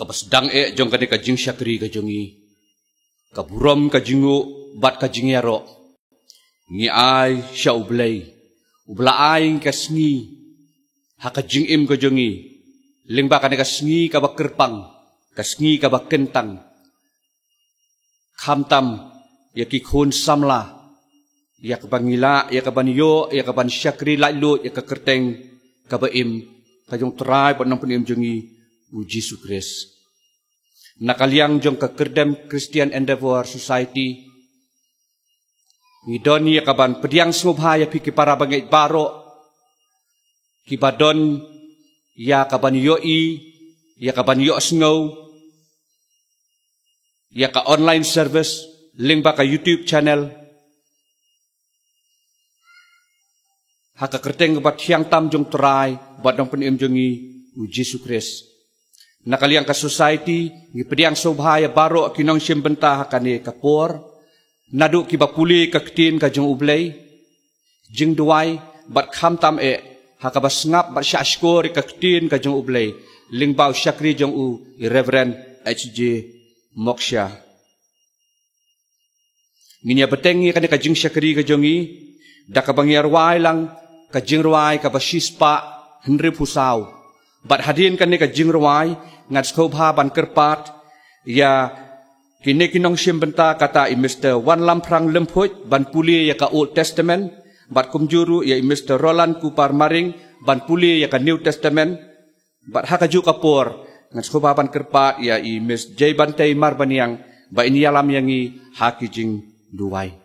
Kabasdang jong kani kajing syakri kajongi. Kaburom kajingu bat kajingyaro. Ngi ay siya ublay. Ublaay kasngi. Hakajing im kajongi. Lingba kani kasngi kabakerpang. Kasngi kabakentang. Kamtam yakikun samla. Ya kabangila, ya kabanyo, ya kaban syakri lalu, ya kakerteng, kabaim, kajong terai panang penim jongi uji sukres. Nakaliang jong kakerdem Christian Endeavor Society. Ngidoni ya kaban pediang sumubhaya piki para bangit baro. Kibadon ya kaban yoi, ya kaban yo snow. Ya ka online service, link ba ka YouTube channel. Haka kerteng bat hiang tam jong terai bat dong penim jongi uji sukres. Nakaliang ka society ngi pediang sobhaya baro kinong simbenta hakane kapor. Nadu ki bapuli ka ktin ka jong ublay. Jing duway bat kham tam haka basngap bat syashkor ka ktin ka jong ublay. Lingbaw syakri jong u Reverend H.J. Moksha. Nginya betengi kane ka jing syakri ka jongi. Dakabangyarway lang kajing ruway kabasispa henry pusaw. Bat hadin kan ni kajing ruway ngad skobha ban kerpat ya kini kinong simbenta kata i Mr. Wan Lamprang Lemput ban puli ya ka Old Testament. Bat kumjuru ya i Mr. Roland Kupar Maring ban puli ya ka New Testament. Bat hakaju kapor ngad skobha ban kerpat ya i Miss J. Bantay Marbaniang ba inialam yangi hakijing duway.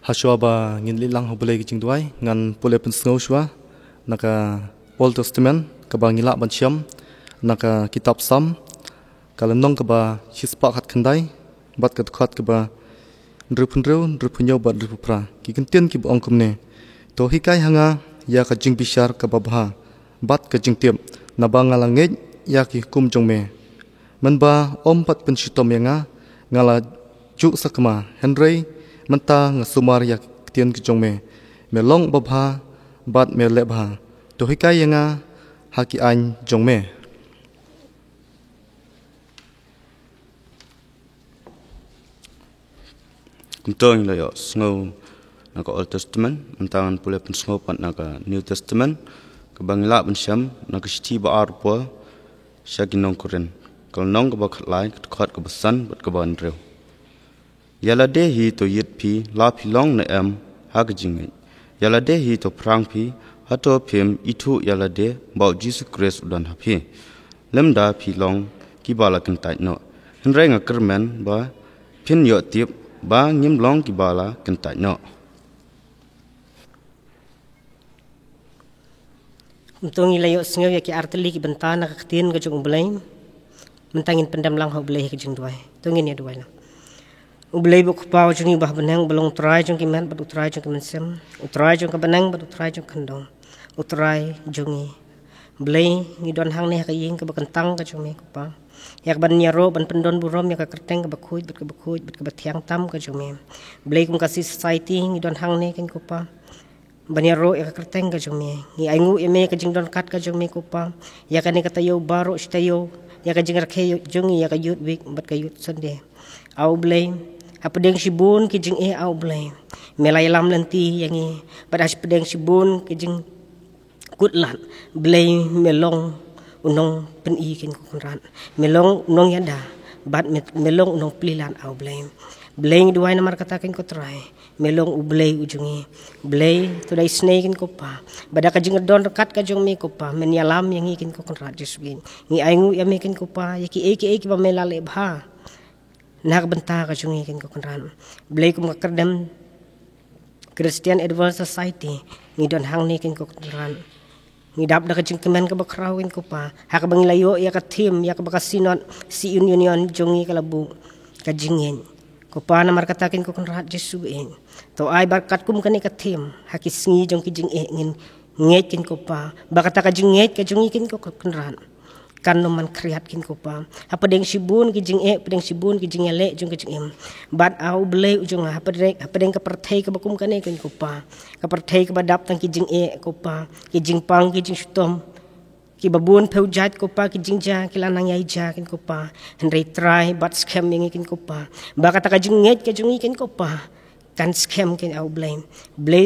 Haswa ba ngin lilang hobulay gijing duay ngan pule pensngau shwa naka Old Testament kaba ngila ban syam naka kitab Sam kalanong kaba shispa khat khandai bat kat khat kaba ndrupunyo bat ndrupra kikentian ki bong kumne to hikai hanga ya ka jing bishar kaba bha bat ka jing tiap nabanga langej ya ki kum jongme manba pat pensitom yanga ngala juk sakma Henry menta ngasumar yak tian kijongme melong babha bat melebha to hikai yanga haki an jongme kuntong lo yo snow naka Old Testament mentangan pula pensnow pat naka New Testament kabangila pensyam naka shti ba arpo syaginong koren kal nong ka bakhat lai khat ka basan bat ka ban rew yala de hi to yit pi la pi long na em ha ka jing yala de hi to prang pi hato phim itu yalade bau Jesus Christ udan hapi lemda phi long ki bala kan tai no henrai nga kermen ba phin yo tip ba ngim long ki bala kan tai no Untung ilayo sengaw ya ki arteli ki bentana ka ketin ka jung belai mentangin pendam lang ho belai ka jung duai tungin ya duai la belai bu pau jung bah benang belong trai jung ki man badu trai jung ki mensem utrai jung ka benang badu trai jung kandong utrai jung belai ngi don hang ne ka ying ka bakentang ka jung me ku pa yak ban nyaro ban pendon burom ya ka kerteng ka bakuj bat ka bathiang tam ka jung me belai kum kasih society ngi don hang ne ken ku pa Banyaro ya kerteng ka jung me ngi aingu eme ka jing don kat ka jung me ku pa ya ka ne ka tayo baro shtayo ya ka jing rakhe jung ya ka yut week bat ka yut sunday au blame apa deng sibun ki jing au blame melai lam lanti yangi pada pedeng sibun ki jing kutlan blame melong unong pen i kin ku kunran melong unong yada bat melong unong plilan au blame blame duai namar katakin ko try melong ublay ujungi blay tudai snakein ko pa bada ka jing don rekat ka jong me ko pa menyalam yang ikin ko konrat jeswin ngi aingu ya mekin ko pa yaki eki pa melale bha nak benta ka jong ikin ko konran blay ko makerdem Christian Advance Society ngi don hang ni kin ko konran ngi dap da ka jing kemen ka bakrawin ko pa hak bangilayo ya ka team ya ka bakasinot si union jongi kalabu ka jingin ko pa na markatakin ko konrat jesuin to ay barkat kum kani katim hakis ngi jong kijing ngin nget kin ko pa bakata ka jing nget ka jong ikin ko konran kan no man kriat kin ko pa apa deng sibun kijing pedeng sibun kijing ele jong kijing em bat au ble ujung apa deng ka perthai ka bakum kani kin ko pa ka perthai ka badap tang kijing ko pa kijing pang kijing stom ki babun peu jat ko pa ki jingja ki lanang yai ja kin ko pa henry try but scam yang kin ko pa bakata ka jinget ka jungi kin ko pa kan scam kin au blame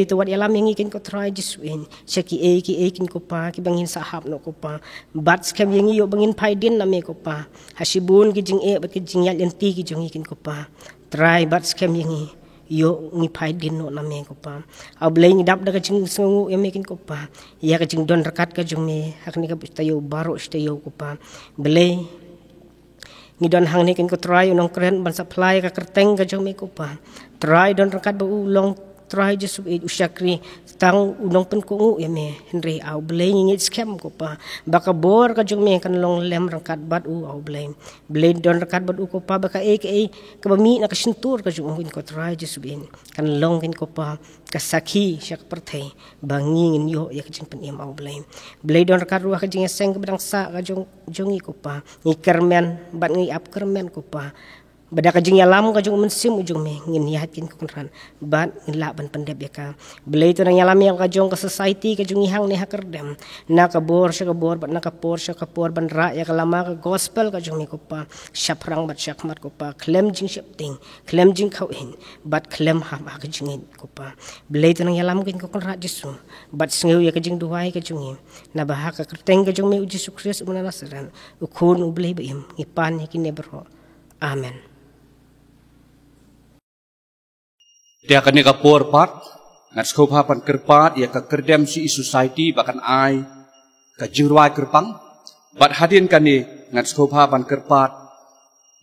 to what yalam yang kin ko try jisuin seki ki kin ko pa ki bangin sahab no ko pa but scam yang yo bangin paidin na me ko pa hasibun ki jing bat ki jingyal yanti ki jungi kin ko pa try but scam yang yo ngi paidin no na me ko pa au blame dap da ka jing sungu ya me kin ko pa ya ka jing don rekat ka jung me hak ni ka tayo baro stayo ko pa blame ngi don hang ni kin ko try unong kren ban supply ka kerteng ka jung me ko pa try don rekat ba ulong try jesu usyakri tang unong pen ko ya me henry au blame ngi scam ko pa baka bor ka jung me kan long lem rekat bat au blame don rekat bat ko pa baka ka bami na ka sintur ka jung ko try jesu kan long kin ko pa kasaki syak perthai bangingin yo ya ka jing pen au blame don rekat ruah ka jing seng ka badang sa ka jung ko pa ngi kermen bat ngi ap kermen ko pa bada ka jing yalam ka jung mensim ujung me ngin yakin ko konran bat ngila ban pendep ya ka belai to nang yalam ya ka jung ka society ka jung hang ne hakerdem na ka bor sya ka bor bat na ka por sya ka por ban ra ya ka lama ka gospel ka jung me ko pa syaprang bat syakmat ko pa klem jing syapting klem jing khawin bat klem ha ka jing ko pa belai to nang yalam kin ko konra jesu bat sngeu ya ka jing duai ka jung na bah ka kerteng ka jung me uji sukses umna nasaran ukun ublei baim ngipan yakin nebro amen. Dia akan neka por pat, ngat skop hapan kerpat, ia ka kerdem si society bahkan ai ka jingruai kerpang, bat hadin kani ngat skop hapan kerpat,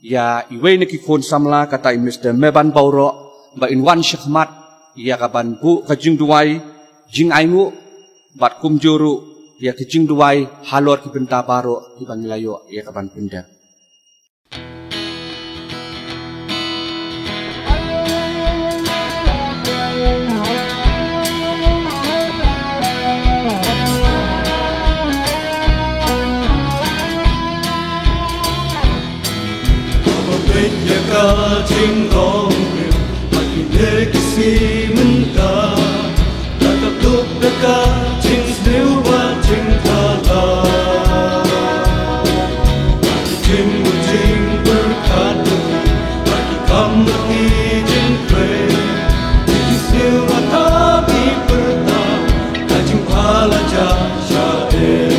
ia iwe neki kon samla kata Mr. Meban Bauro, ba inwan syakmat, ia ka ban bu ka jingduai, jing aingu, bat kumjuru, ia ka jingduai halor ki benta baro ki bangilayo, ia ka ban pendek. Jing rong bil makin dekisi mentah tatap duk dekat jing sewa jing kala jing berkat bagi kamu jing kre jing sewa tapi pertah kajing pala jahsyade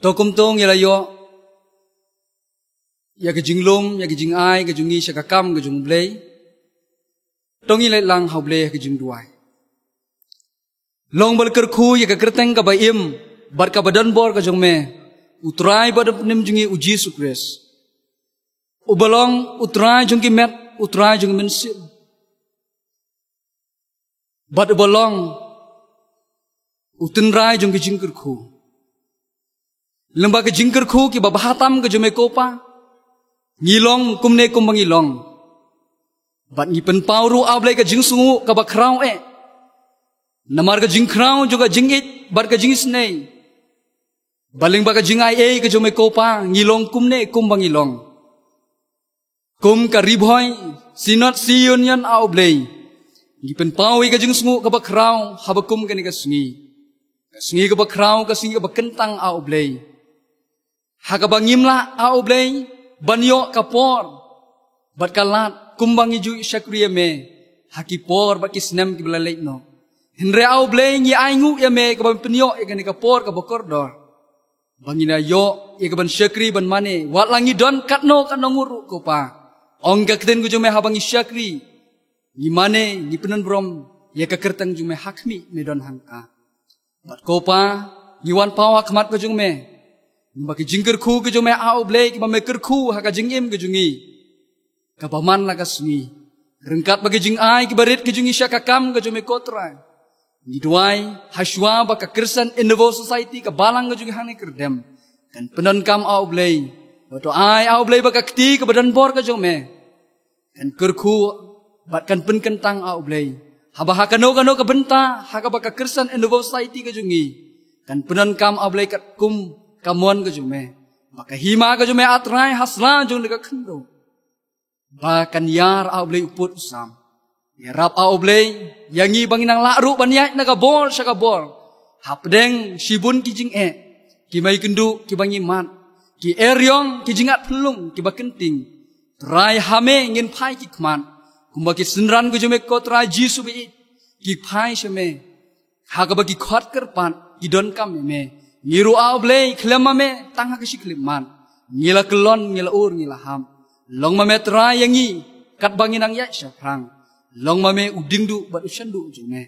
Tokum tong yalayo ya ke jinglum ya ke jingai ke jungi syakakam ke jung blay tong ilai lang hau blay ke jing duai long bal kerku ya ke kerteng ka baim bar ka badan bor ka jung me utrai bad nim jungi uji sukres ubalong utrai jungi met utrai jungi mensil bad ubalong utenrai jungi jing kerku lembah ke jing kerku ki babahatam ke jume kopa ngilong kumne kumbang ilong bat ngi pen pauru ablay ka jing sungu ka bakrau namar ka jing krau juga jing it bar ka jing snei baling ba ka jing ai ka jume kopa ngilong kumne kumbang ilong kum ka riboy sinot siyon yan ablay ngi pen pawi ka jing sungu ka bakrau habakum ka ni ka sungi ka bakrau ka singi ka bakentang ablay hakabangimla aoblay banyo kapor bat kalat kumbang iju syakriya me hakipor bat kisnem kibalalay no henre aoblay ngi aingu ya me kabang penyo ya gani kapor kabakordor bangina yo ya kaban syakri ban mane wat langi don katno nguru ko pa ongga keten ku jume habangi syakri ngi mane ngi penan brom ya kakertang jume hakmi me don hangka bat ko pa ngi wan pawa kmat ko jume bagi jingker ku ke jume au blay ki bame kerku haka jingim ke jungi ka paman la ka sungi rengkat bagi jing ai ki barit ke jungi syakakam ke jume kotra ni duai haswa ba ka kersan innovo society ka balang ke jungi hane kerdem kan penon kam au blay bato ai au blay ba ka kti ke badan bor ke jume kan kerku bat kan pen kentang au blay haba hakano ka benta haka ba ka kersan innovo society ke jungi kan penon kam au blay kat kum kamuan ke jume maka hima ke jume atrai hasla jung lega khendo bahkan yar aublay uput usam ya rap aublay yangi banginang lakru banyai naga bol saka bol hapdeng sibun ki jing ki mai kendu ki bangi mat ki eryong ki jingat pelung ki bakenting trai hame ngin pai ki kman kumba ki senran ke jume ko trai jisu bi ki pai shame haga bagi khot kerpan ki don kam me ngiru aublay klema me tangha kesi kliman ngila kelon ngila ur ngila ham long mame tra yangi kat banginang ya syafrang long mame udingdu bat usyandu junge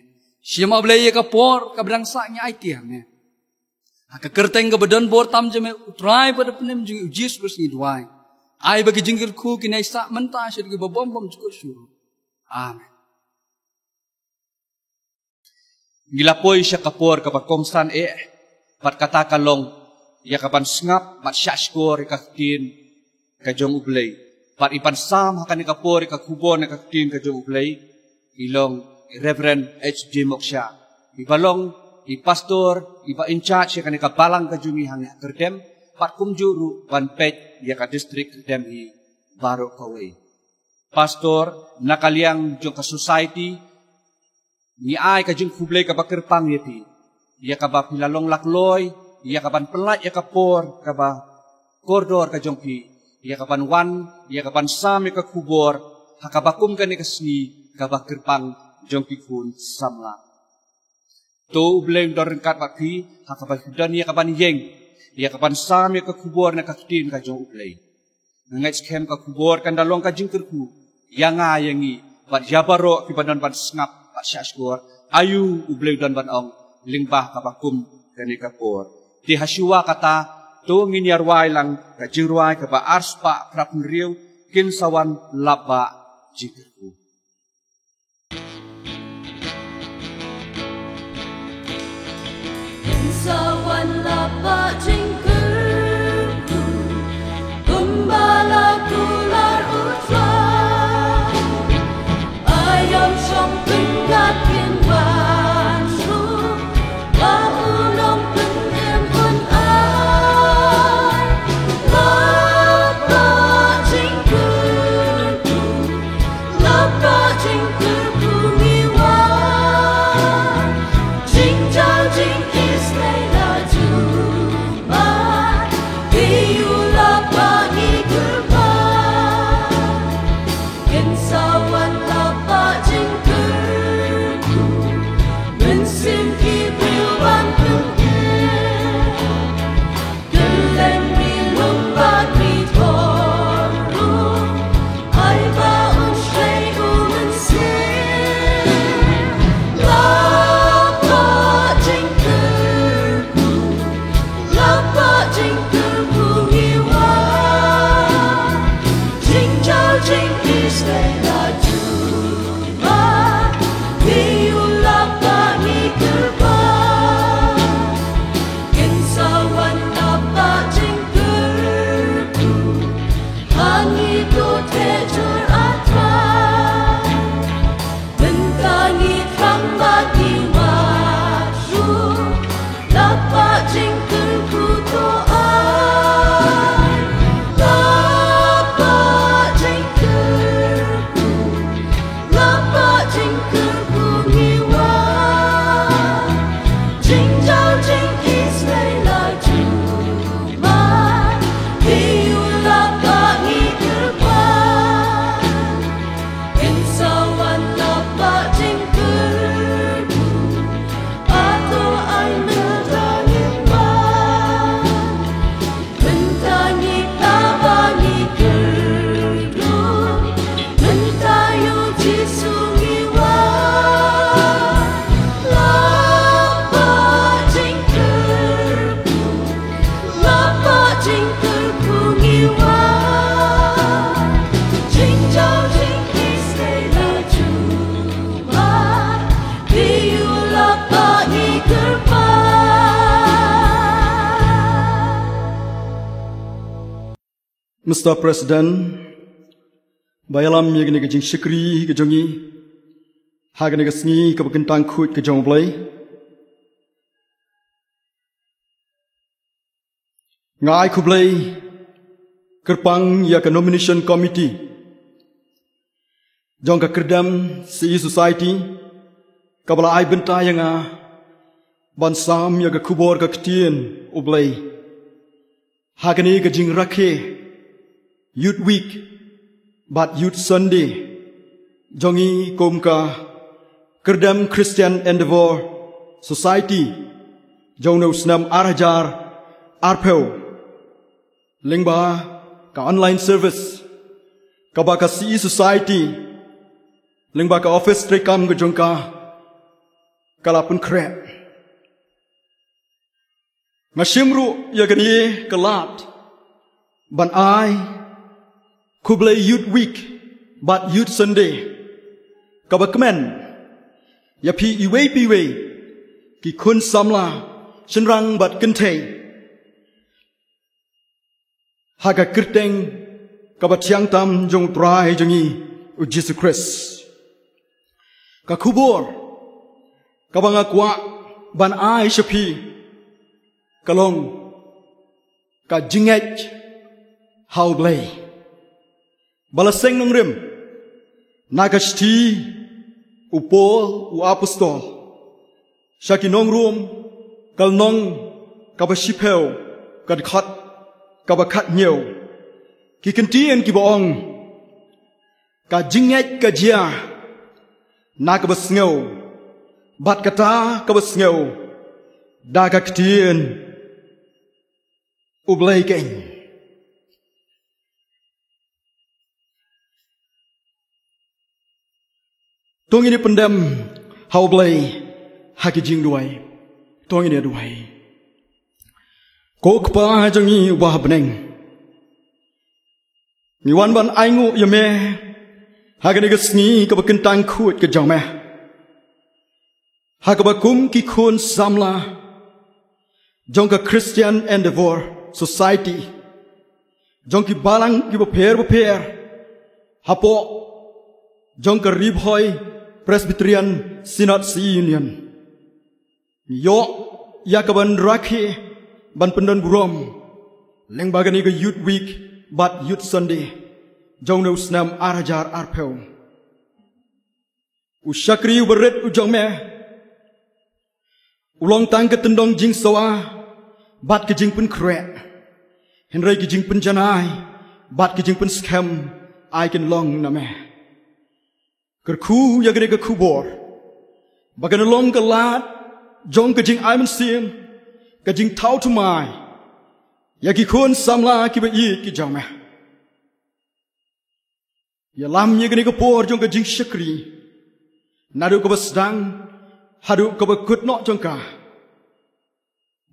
siam aublay ka por ka brangsa nya aiti hame aka kerteng ka badan bor tam jeme utrai pada penem jungi ujis bus ngi duai ai bagi jingir ku kinai sa menta syid ki bom cukup syuru amen ngila poi sya kapor ka komsan pat kata kalong ya kapan sngap pat syashkor ka tin ka jong ublay pat ipan sam hakan ka por ka kubon ka tin ka jong ublay ilong Reverend H.J. Moksha ibalong i pastor iba in charge ka ni ka balang ka jungi hang kerdem pat kumjuru ban pet ya ka district kerdem i baro kaway pastor nakaliang jong ka society ni ai ka jong kublay ka bakerpang yati ia kaba pilalong lakloy, ia kaban pelat, ia kapor, kaba koridor ka jongki, ia kaban wan, ia kaban sam, ia kubor, hakabakum ka ni kasni, kaba kerpang jongki kun samla. To ubleng dorengkat baki, hakaban hudan, ia kaban yeng, ia kaban sam, ia kubor na kaktin ka jong ubleng. Ngait skem ka kubor kan dalong ka jingkerku, yang ayangi, bat jabaro kibadan ban sngap, bat syashkor, ayu ubleng dan ban ong. Lingbah kabakum kani kapor ti hasiwa kata to nginyarwai lang ka jingruai ka ba arspa prapnriu kin sawan laba jikirku kin sawan laba jikirku kumbala tular utrai ayam syam tenggat kinwa Mr. President, bayalam yagni gajing shikri gajongi, hagani gasngi kabakentang khut gajong blay. Ngai kublay kerpang ya ka nomination committee. Jong ka kerdam si society kabala ai benta yang bansam ya ka kubor ka ktien ublay. Hagani gajing rakhe Youth Week, but Youth Sunday, jongi komka Kerdam Christian Endeavor Society, jongno snam arajar arpeo, lingba ka online service, kabaka CE Society, lingba ka office trekam ke jongka kalapun krep. Ngashimru ya gani kalat, ban ai Kublai Youth Week, but Youth Sunday. Kabakmen, ya pi iwe ki kun samla, shenrang bat kentay. Haga kirteng, kabatiang tam jong trai jongi u Jesus Christ. Kakubor, kabangakwa ban ai shapi, kalong, ka jinget, how blay. Balaseng nung rim, nagashti, upol, u apostol, shakinong rum, kalnong, kabashipel, kadkat, kabakat nyew, kikentien kibaong, kajinget kajia, nakabasngaw, bat kata kabasngaw, dagaktien, ublay keng. Tong ini pendam hau blay haki jing duai. Tong ini duai. Ko kpa jongi ubah beneng. Mi wan ban aingu yame hagani gasni kabakentang khut ke jong me. Hakabakum ki khun samla jong ka Christian Endeavor Society. Jong ki balang ki baper hapo jong ka ribhoy Presbyterian Synod Union. Yo yakaban rakhi ban pendan burom leng bagani ke Youth Week but Youth Sunday jong no snam arajar arpeu. Ushakri beret ujong me ulong tang ke tendong jing sawa bat ke jing pun krek henrai ke jing pun janai bat ke jing pun scam I can long na me. Kerku ya gede ke kubor, bagan long ke lat, jong ke jing aiman sim, ke jing tau tu mai, ya ki kun samla ki ba i ki jong me. Ya lam ya gede ke por jong ke jing shakri, nadu ke basdang, hadu ke ba kut nok jong ka.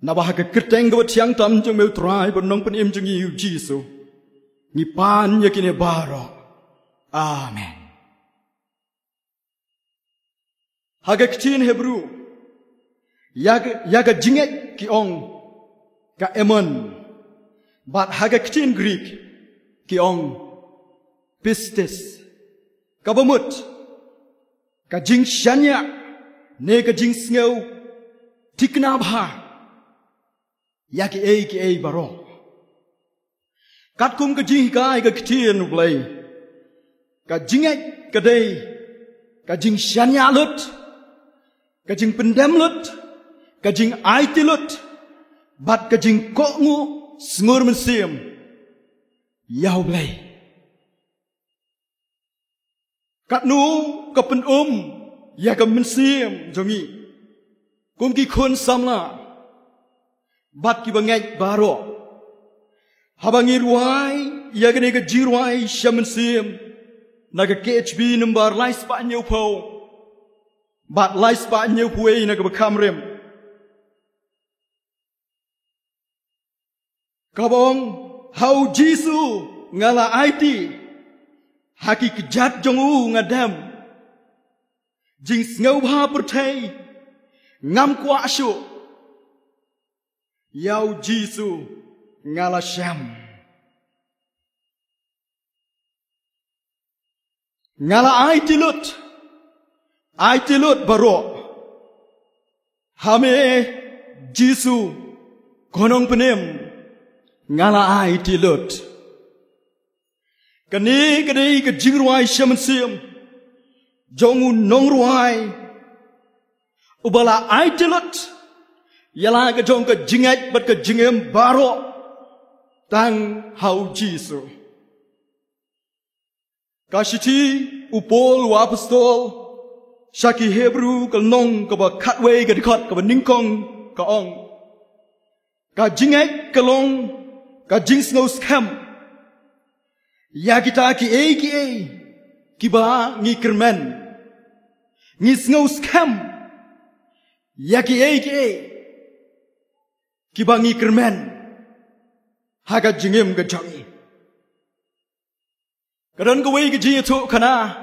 Nabah ke kerteng ke ba tiang tam jong meu trai benong pen im jong yu jisu, ngipan ya kini baro. Amen. Haga kecin Hebrew, yaga jinget ki ong ka emon, but haga kecin Greek ki ong pistis, kabamut, ka jing shanya, ne ka jing sngew, tiknabha, yaki ei baro. Katkum ka jing kai ka kecin ublay, ka jinget ka day, ka jing shanya lut. Kajing pendam lut, kajing aiti lut, bat kajing kokngu sengur mensim, yau blay. Katnu kapen ya ka mensim jongi, kum ki kun samla, bat ki bangai baro, habangi ruai, ya ka nega jiruai syamensim, naga KHB number lai spa nyupau. Bat lai spa nyeu puei na kabakam rem. Kabong hau Jisu ngala aiti haki kejat jongu ngadam. Jing ngau ha pertai ngam kwa asyu. Yau Jisu ngala syam. ngala ai tilut baro hame Jisu konong penem ngala ai tilut kani ke jing ruai shaman siam jongu nong ruai ubala ai tilut yala ke jong ke jingat bat ke jingem baro tang hau Jisu Kashiti upol wa apostol Shaki Hebrew kalnong kaba katway gadikot kaba ningkong kaong ka jingay kalong ka jingsngaw skam ya kita ki kiba ngi kermen ngi sngaw skam ya ki kiba ngi kermen haga jingem gajangi Kadang kau wei kerja tu kana,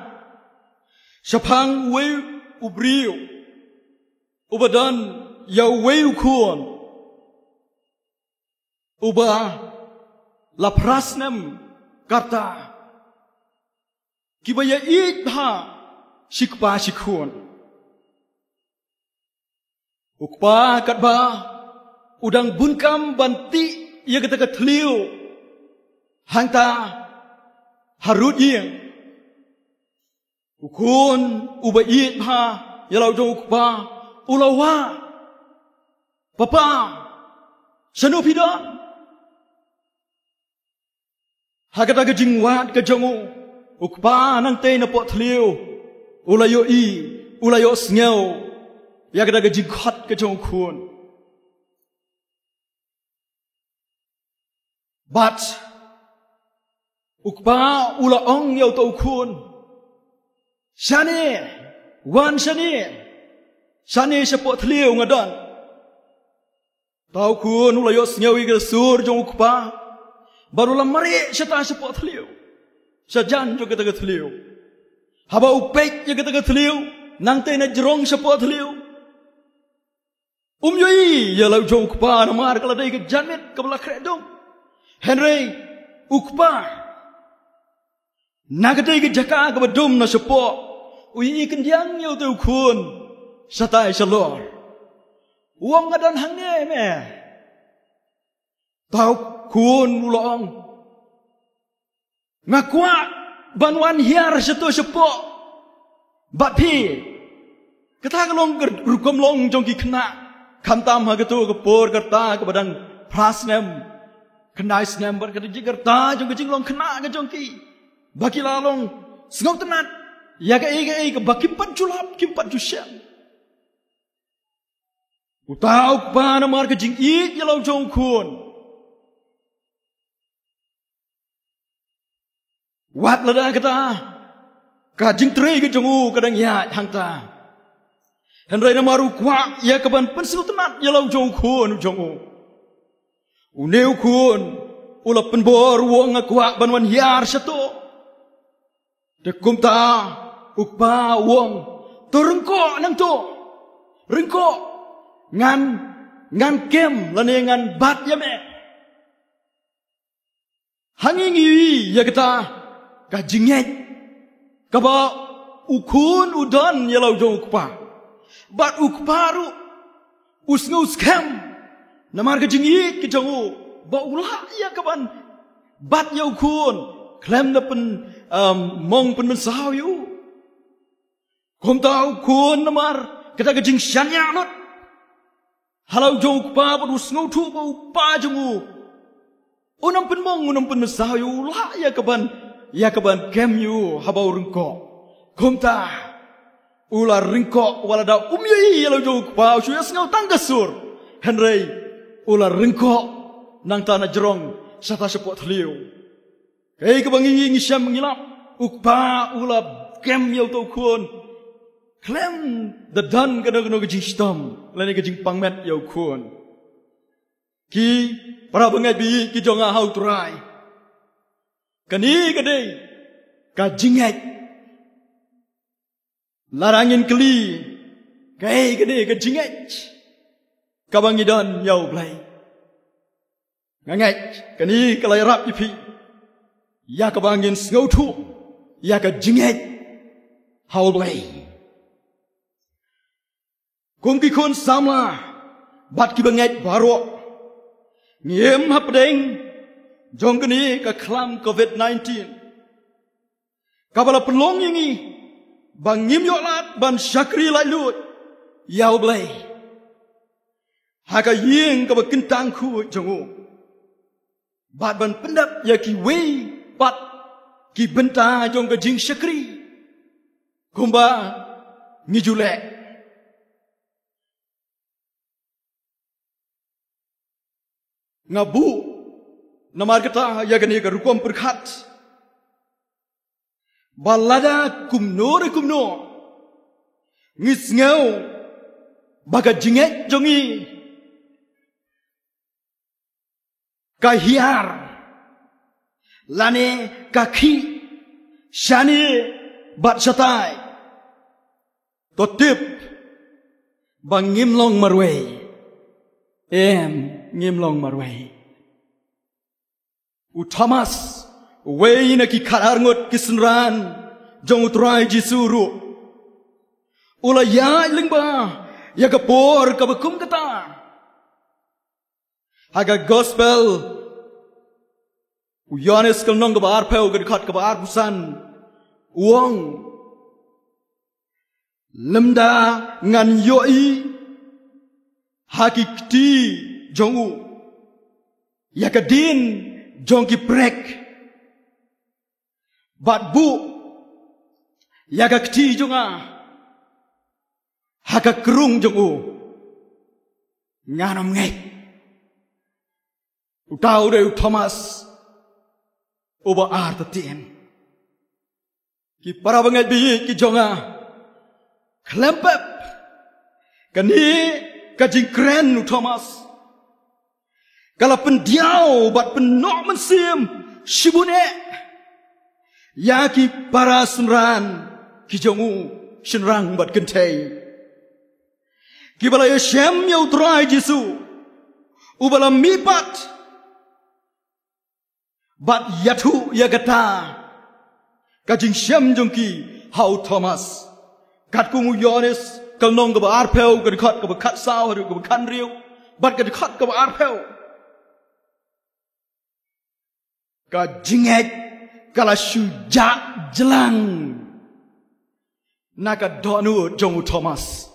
sapang wei ubriu, ubadan ya wei ukuan, uba laprasnem kata, kibaya itha sikpa sikun, ukpa katba udang bunkam banti ia kata ketliu, hangta harut yang ukun ubayit ha yalau jong ukpa ulawa papa sanu pidan hagata gejingwat kejongu ukpa nang te na pot thliu ulayo sngew yagata gejingkhat kejong kun but ukpa ula ong yau tau kun shane sepot thliu ngadan tau kun ula yo sngewi ke sur jong ukpa baru la mari seta sepot thliu sajan jo kata thliu haba upek je kata thliu nang te na jrong sepot thliu yoi ya lau jong ukpa na mar kala dai ke janmet kabla kredom Henry ukpa Nagadai ke jaka ke bedum na sepo ui kendiang yau tu kun satai salor uang ngadan hang ne me tau kun ulong ngakwa banwan hiar setu sepo bat pi kata kalong rukom long jong ki kena kamtam ha ketu ke por kerta ke badang prasnem kenai snem ber kata jigerta jong ke jinglong kena ke jong ki Baki lalong sengau tenat ya ke baki pat julap kim pat jusyam utau pa na mar ke jing ik yalau jong kun wat lada kata ka jing tre ke jongu kadang ya hangta henrai na maru kwa ya ke ban pensil tenat yalau jong kun jongu uneu kun ulap penbor wong ngakwa banwan hiar satu Dekum ta ukpa wong tu rengko nang tu rengko ngan kem lane ngan bat ya me hangingi ya kita ka jinget ka ba ukun udan ya lau jong ukpa bat ukpa ru usngus kem namar ka jingi ki jongu ba ulah ya ka ban bat ya ukun klem na pen mong pen mensau yu kom tau kun namar kita kejing syanya not halau jong pa padus ngau thu bau pa jongu unam pen mong unam pen mensau yu la ya kaban kem yu habau rengko kom ta ular rengko wala da umyi halau jong pa su ya ngau tanggasur henry ular rengko nang tanah jerong sata sepot thliu Kay kabangingi ngisam ngilap ukpa ulap kem yau tau kun klem dadan kadang kejing stam lani kejing pangmet yau kun ki para bangai bi ki jonga hau turai kani kadai ka jingat larangin keli kay kadai ka jingat kabangidan yau blai ngangat kani kalai rap ipi ya ka bangin ngau thu ya ka jinget hau blay kum ki khun samla bat ki bangai barok ngiem hap deng jong kini ka klam COVID-19 kabala pelong yangi bang ngim yok lat ban syakri lai lut yau blay haka yeng ka bakintang khu jongu bat ban pendap ya ki wei bat ki benta jong ka jing syakri kumba ngijulek ngabu namar kata ya gani ka rukom perkhat balada kumno ngis ngau baga jinget jongi kahiar lane kaki shani bat satai totip bang ngimlong marway ngimlong marway u Thomas way na ki khalar ngot kisnran jong utrai jisuru ula ya lingba ya kapor kabakum kata haga gospel u Yohanes kalnong kabar peu gadkhat kabar busan uang lemda ngan yoi hakikti jongu yakadin jongki prek bat bu yakakti jonga hakakrung jongu nganam ngai utau de Thomas oba artatien ki para bangai bi ki jonga klempep kani kajing keren Thomas kalau pendiau bat penok mensim shibune ya ki para sunran ki jongu shinrang bat kentei ki bala yeshem yau trai jisu ubala mipat bat yatu yagata kajing shem jongki hau Thomas kat kungu Yohanes kalnong ka ba arpeu ka dikhat ka ba khat sao ka ba khan riu bat ka dikhat ka ba arpeu ka jinget kala shuja jelang naka donu jongu Thomas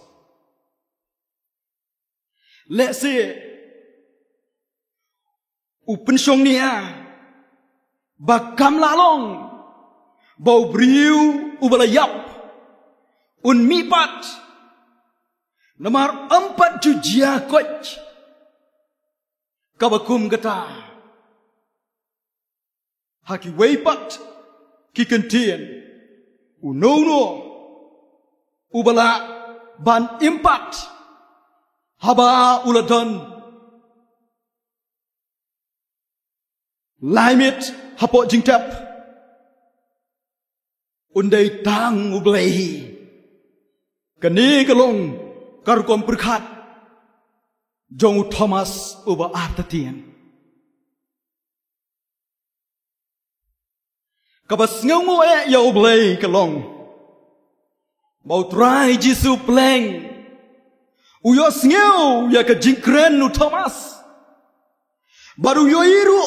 let's say upen song nia bakam lalong bau briu ubala yap un mipat nomor 4 jujia koch kabakum kata haki weipat ki kentien unono ubala ban impact haba uladon limit hapo jingtap undai tang ublehi kani kalong karkom perkhat jong Thomas uba artatien kabas ngau ya ublei kalong mau try jisu pleng uyos ngau ya ka jingkren Thomas baru yo iru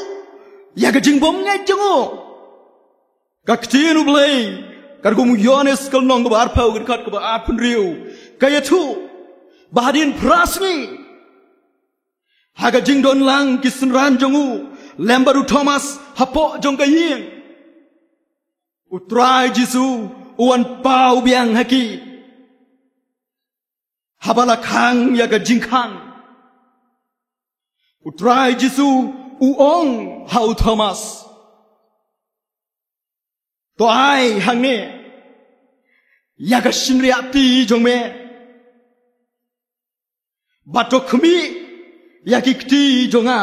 ya ka jingbom ngai jongo kaktin ublei kargum Yohanes kalnong ba arpau gkat ba apun riu kaya tu bahadin prasni haga jingdon lang kisnran jongu lembaru Thomas hapo jong kaying utrai jisu uan pau biang haki habala khang ya ga jingkhang utrai jisu uong hau Thomas to ai hang ne ya ga shinriati jong me batok khmi ya ki kti jonga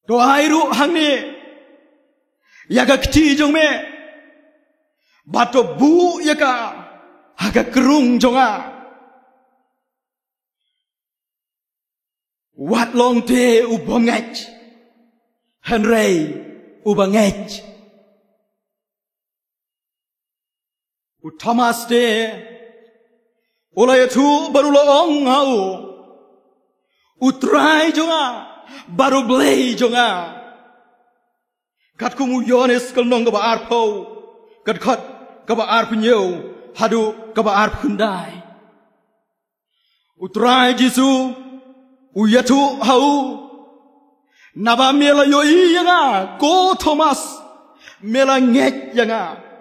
to ai ru hang ne ya ga kti jong me batok bu ya ka haga kerung jonga wat long te ubongach henrei ubangach Thomas de Olay tu baru loong hau Utrai jonga baru blay jonga Kat kumu yones kelnong kaba arpo Kat kaba arpunyo Hadu kaba arpundai Utrai Jisu Uyatu hau Naba mela yoi yanga Ko Thomas Mela ngek yanga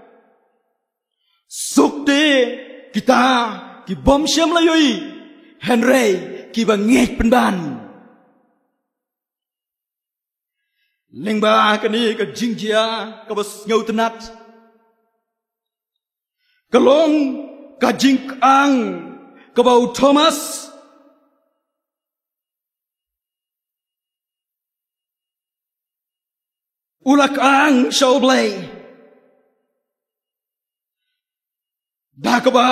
Sukde kita Ki bom syam la yoi Henry Ki ba ngek penban Lengba kani ka jingjia Ka bas ngau tenat Kalong ka jingkang Ka bau Thomas Ulak ang syau blay Dah kaba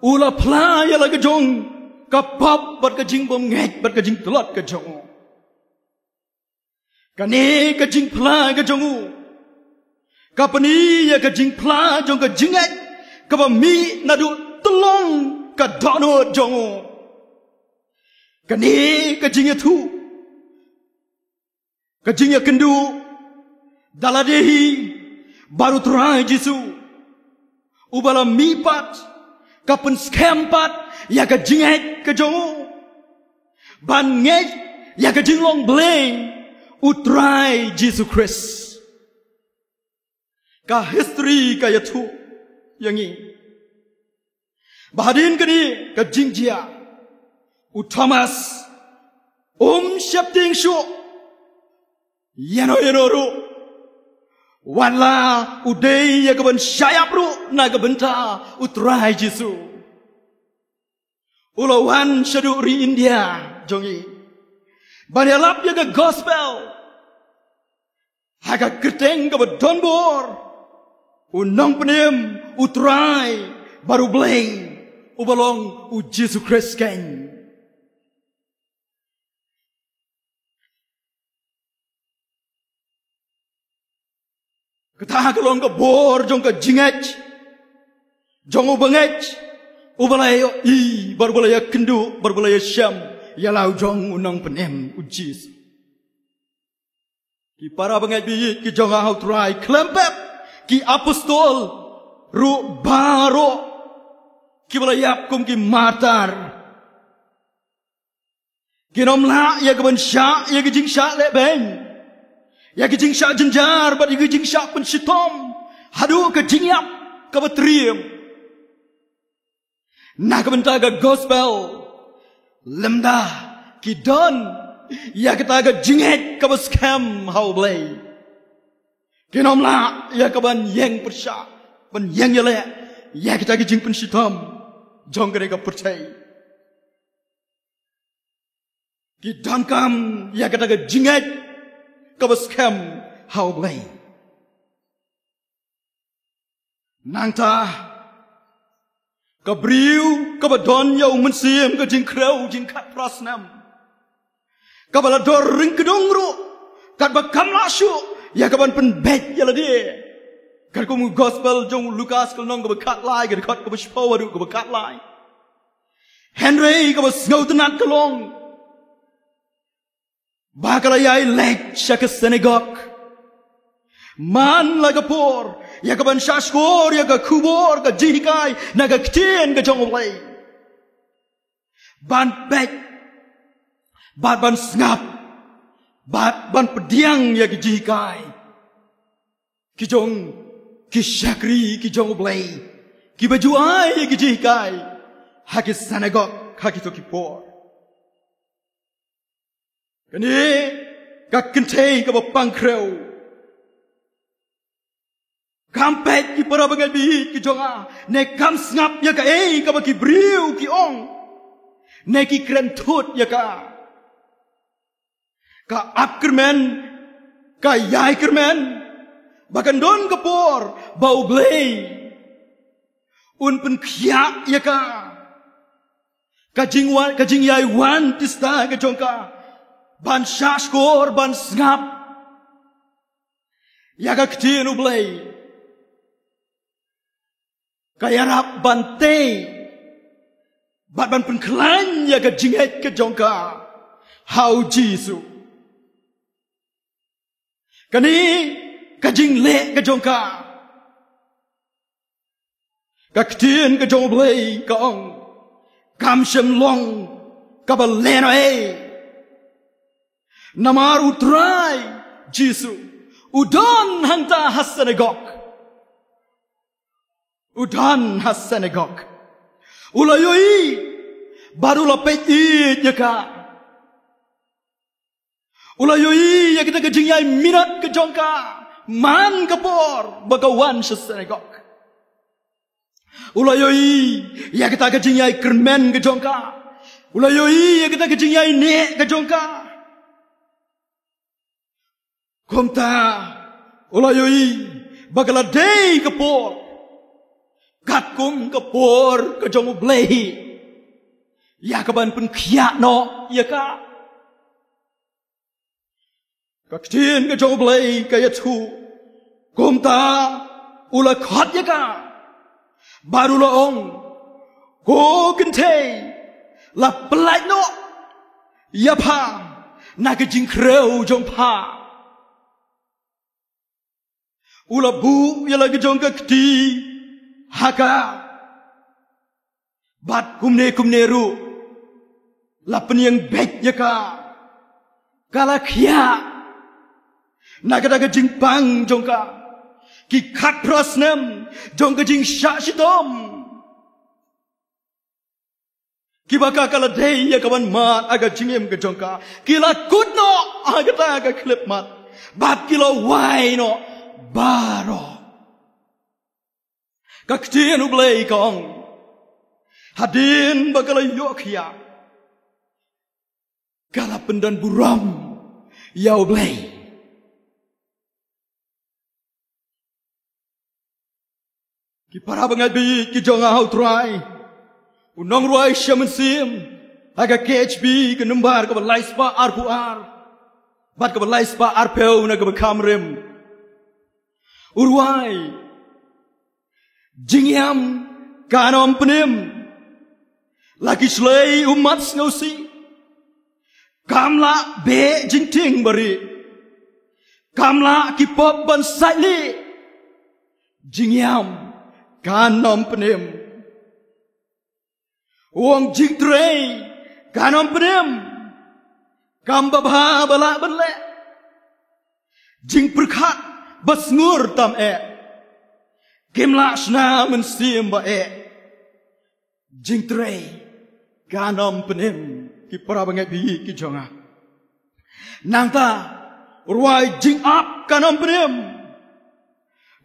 ula pla ya la kejong kapap bat kejing bom ngek bat kejing telot kejong kane kejing pla kejong kapani ya kejing pla jong kejing ngek kaba mi nadu telong ka dono jong kane kejing tu kejing ya kendu daladehi baru terai Jisu Ubala mipat, kapan skempat, ya ka jingek ka jongo. Ban ngek, ya ka jinglong bleng, utrai Jesus Christ. Ka history ka yatu, yangi. Bahadin kani ka jingjia, u Thomas, syapting syu, yano ru. Wanla udai ya kaban syayap ru na kabenta utrai Jisu. Ulawan syadu ri India jongi. Banyalap ya ka gospel. Haga kerteng ka donbor. Unang penim utrai baru bleng ubalong u Jisu Christ ken. Ketah kelong ke bor jong ke jingech jong ubangech ubalayo I barbalaya kendu barbalaya syam yalau jong unang penem ujis ki para bangech bi ki jong hau try klempep ki apostol ru baro ki balayap kum ki matar ki nomla ya ke sya ya ke jing sya le beng Ya kijing syak jenjar, bat kijing syak pun sitom. Hadu kijing yap, kabatriam. Nah kebenta ke gospel. Lemda, kidon. Ya kita ke jinget, kabaskam, hau blay. Kinomla, ya kaban yang persyak. Ban yang yalek. Ya kita kijing pun sitom. Jong kena percaya. Kidon kam, ya kita ke jinget. Kabaskem hau blay. Nangta kabriu kabadon yau mensim ka jing krau jing kat prasnam. Kabalador ring kedongru kat bakam lasu ya kaban penbet ya ladi. Kat kumu gospel jong Lukas kelnong kabakat lai kat kabaspawa du kabakat lai. Henry kabas ngau tenat kelong. Bakalayay lek siya ke senegok. Man laga por. Ya ka ban syashkor, ya ka kubor, ka jihikay, na ka ktien ka jongoblay. Ban bek. Ban snap. Ban pediang ya ka jihikay. Kijong, kisyakri, ki jongoblay. Ki bajuay ya ka jihikay. Haki senegok, haki to kipor. Kani kak kenteng ke bapang kreu. Kampet ki para bangal bihit ki jonga. Ne kam ngap ya ka ka baki briu ki ong. Ne ki krentut ya ka. Ka ap kermen. Ka yai kermen. Bahkan don kepor. Bau blay. Un pen kiak ya ka. Ka jing yai wan tista ka jongka. Ban syashkor, ban ngap. Ya ka ktien ublay. kaya rap bante bat ban pen klan ya ka jinget ka jongka how Jesus kani ka jing le ka jongka ka ktien ka jong blei ka ong kam shem long ka ba leno e namar utrai Jesus udon hanta hasanagok udan hasanagok ulayoi baru lapet yaka ulayoi ya kita kejingyai minat kejongka man kapor bagawan hasanagok ulayoi ya kita kejingyai kermen kejongka ulayoi ya kita kejingyai ne kejongka komta ulayoi bagala day kapor katkum kapor kejong blei ya kaban pun khia no ya ka kaktin kejong blei kaya thu komta ula khat ya ka baru la ong ko kente la pelai no ya pa na kejing kreu jong pa ula bu ya lagi jong kakti haka bat kumne ru lapen yang baik ya ka kala khia nagada ka jingpang jongka ki khat prasnem jongka jing sha shitom ki baka kala dei ya kawan mat aga jingem ka jongka kila kutno aga ta aga klip mat bat kilo wai no baro kaktian ublei kong hadin bakala yokia kala pendan buram ya ublei ki para bangabi ki jonga hau try unong ruai shaman sim aga KHB ke numbar ke balai spa arpuar bat ke balai spa arpeu na ke kamrem urwai jingyam kanom penim lagi slay umat sngosi kamla be jingting bari kamla kipop ban saili jingyam kanom penim uang jingtrei kanom penim kambabha bala benle jing perkhat basngur tam Kimla shna men sim ba jing trei kanom penim ki para bangai bi ki jonga nangta ruai jing up kanom penim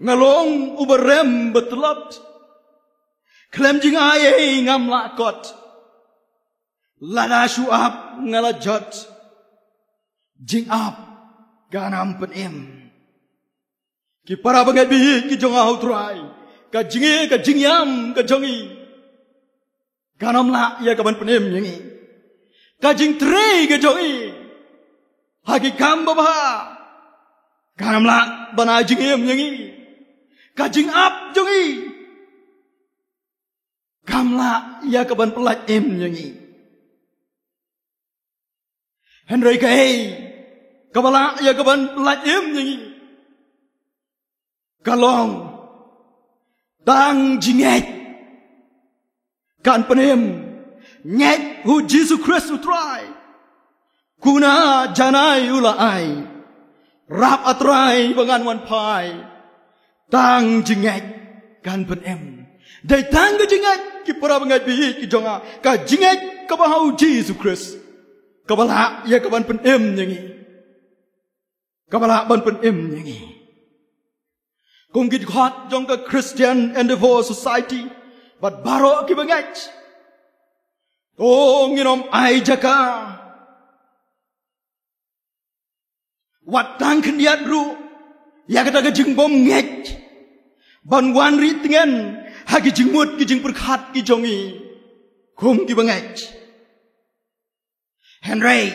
ngalong uberem betlot klem jing ai ngam la kot lada shu up ngala jot jing up kanom penim ki para bangai bi ki jonga hau trai ka jingi ka jingyam ka jongi kanom la ya ka ban penim yangi ka jing trei ka jongi hagi kam baba kanom la bana jingem yangi ka jing up jongi kam la ya ka ban pelat em yangi Henry ka ka bala ya ka ban pelat em yangi kalong tang jinget kan penim nyet hu Jesus Christ utrai kuna janai ula ai rap atrai bangan wan pai tang jinget kan penim dai tang jinget ki para bangai bi ki jonga ka jinget ka bahau Jesus Christ ka bala ya ka ban penim nyangi ka bala ban penim nyangi kung git hot jong ka Christian Endeavor Society but baro ki bangat oh nginom ai jaka wat tang kendiat ru ya kata ka jing bom nget ban wan ri tingen ha ki jing mut ki jing perkhat ki jongi kum ki bangat Henry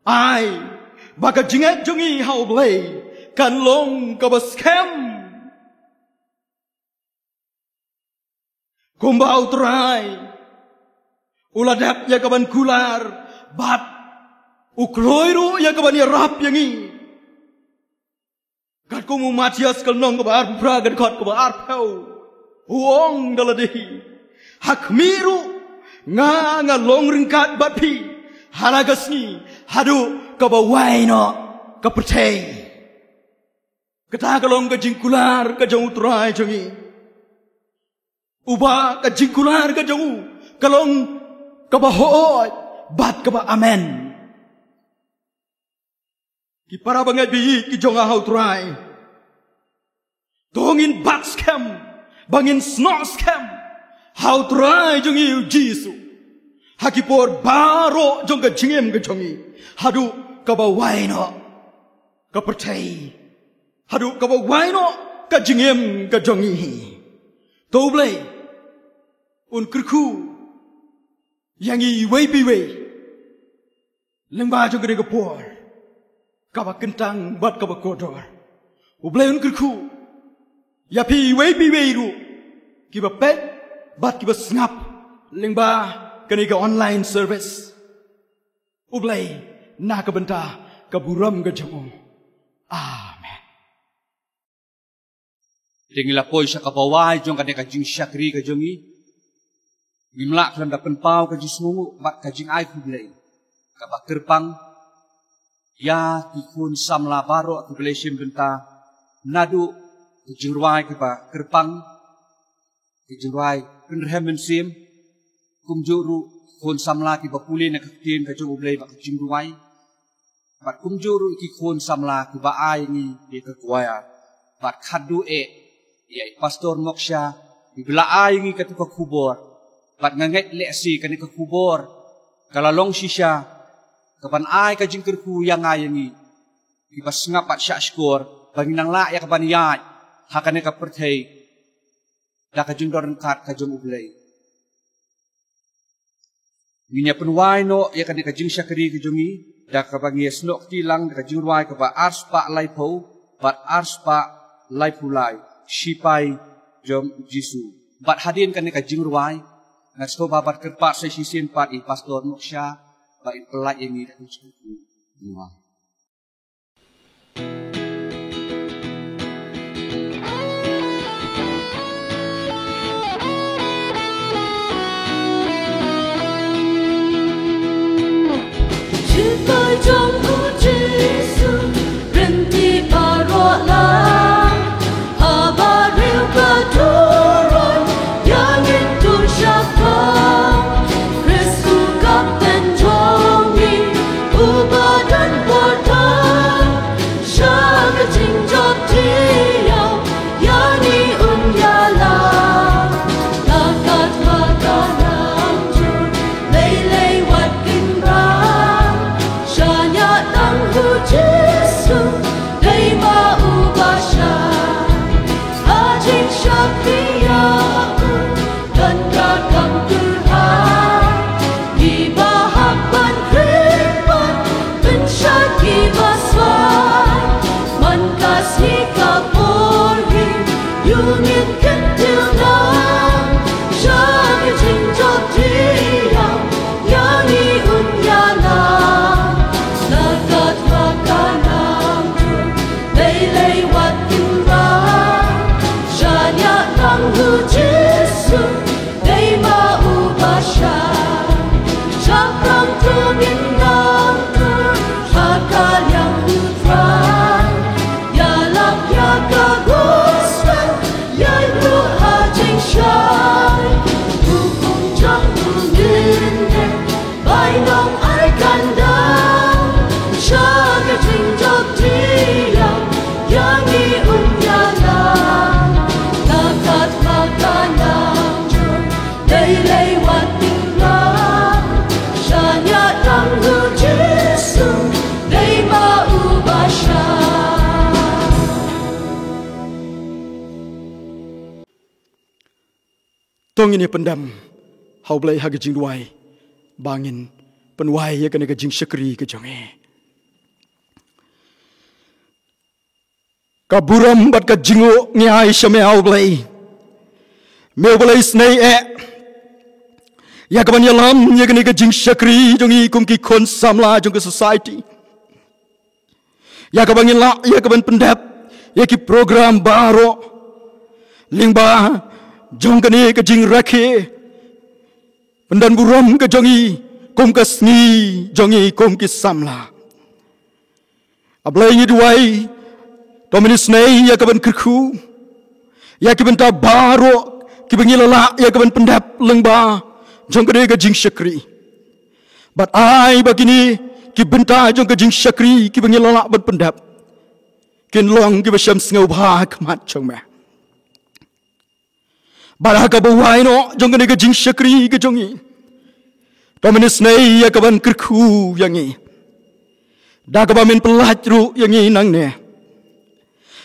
ai baka jingat jongi how blay kan long ka baskem Kumbau terai. Uladap ya kaban kular. Bat. Ukloiru ya kaban ya rap yang ini. Kat kumu Matias kalnong kabar pragan kot kabar pau. Uong daladi. Hak miru. Nga long ringkat batpi. Halagasni. Hadu kabawai no. Kapercay. Kata kalong ka jingkular ka jauh terai jangi. Uba ka jingkular ka jauh. Kalong kabahoy. Bat kaba amen. Ki para bangai bi ki jong ahau terai. Tongin bat scam. Bangin snot scam. Hau terai jangi Jisu. Hakipor baro jong ka jingem ka jangi. Hadu kabawai no. Kapercay. Hadu kabawai no ka jingem ka jongi. Toblay un kurku yang i wei bi wei. Lengba jong gede kapor. Kaba kentang bat kaba kodor. Ublay un kurku. Ya pi wei bi wei ru. Kiba pet bat kiba sngap. Lengba kani ka online service. Ublay na ka benta ka buram ka jongo. Tinggal poi sa kapawai jong kane kajing syakri kajongi. Gimlak dalam dapen pau kajing sungu mat kajing ai kublai. Kabak kerpang ya tikun samla baro tu beleshim benta nadu kajing ruai kaba kerpang kajing ruai penremen sim kumjuru kun samla ki bakuli na kaktin kajong ublai bak kajing ruai. Bat kumjuru ki kun samla ki ba ai ni di kekwaya. Bat khadu ya pastor moksha bila aingi ketika kubur pat nganget leksi ketika kubur kalalong sisya kapan ai ka jingkerku yang ayangi ibas ngapat syashkur banginang la ya kapan yai hakane ka perthei da ka jingdor kat ka jong ublai minya penwai no ya kan ka jing syakri ka jongi da ka bangi snok tilang ka jingwai ka ba arspa laipo pat arspa laipulai Shipai jom Jisu. Bat hadin kan ka jingruai. Ngat sto babat kerpat sa sisin pat i pastor moksha. Ba i pelak yang ni datang cukup. Shipai jom Jisu. Berhenti parok lah. Tong ini pendam, hau belai hagi jing duai, bangin penwai ya kena jing syakri ke jonge. Kaburam bat ka jingo ngai syame hau belai, Meu balai snei ya kaban yalam ya kani ka jing shakri jongi kum ki kon samla jong ka society. Ya kaban la ya kaban pendap ya ki program baro lingba jong kani ka jing rakhe pendan buram ka jongi kum ka sni jongi kum ki samla. Ablay ni duai dominis nei ya kaban kerku ya kaban ta baro ki bangilala ya kaban pendap lengba jong kene ka jing shakri. But ai bagini ki benta jong ka jing shakri ki bangilala ban pendap kin long ki basham sngo bha kmat chong me. Bara ka bawai no jong kene ka jing shakri ka jongi dominis nei ya kaban kerku yangi da ka bamin pelajru yangi nang ne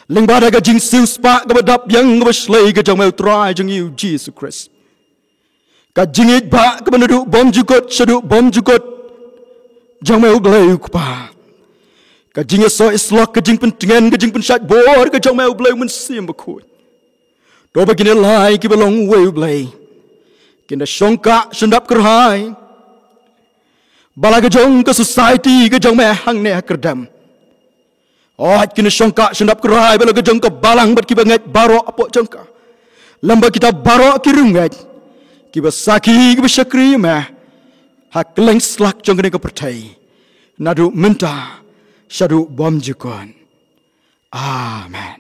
lengba da ka jing siu spa ka badap yang ka baslay ka jong me try jong you Jesus Christ. Ka jingit ba ka banadu bom jukot shadu bom jukot jang meu blay pa ka jing so islok ka jing pentengen ka jing pensat bor ka jang meu blay mun sim ba khu do ba kin lai ki balong we blay kin da shongka shandap kerhai bala ka jong ka society ka jang me hang ne kerdam oh kin shongka shandap kerhai bala ka jong ka balang bat ki banget baro apo jongka lamba kita baro ki rungat kiba saki kiba shakri ma hak leng slak jong kene ka pertai nadu minta shadu bom jukon amen.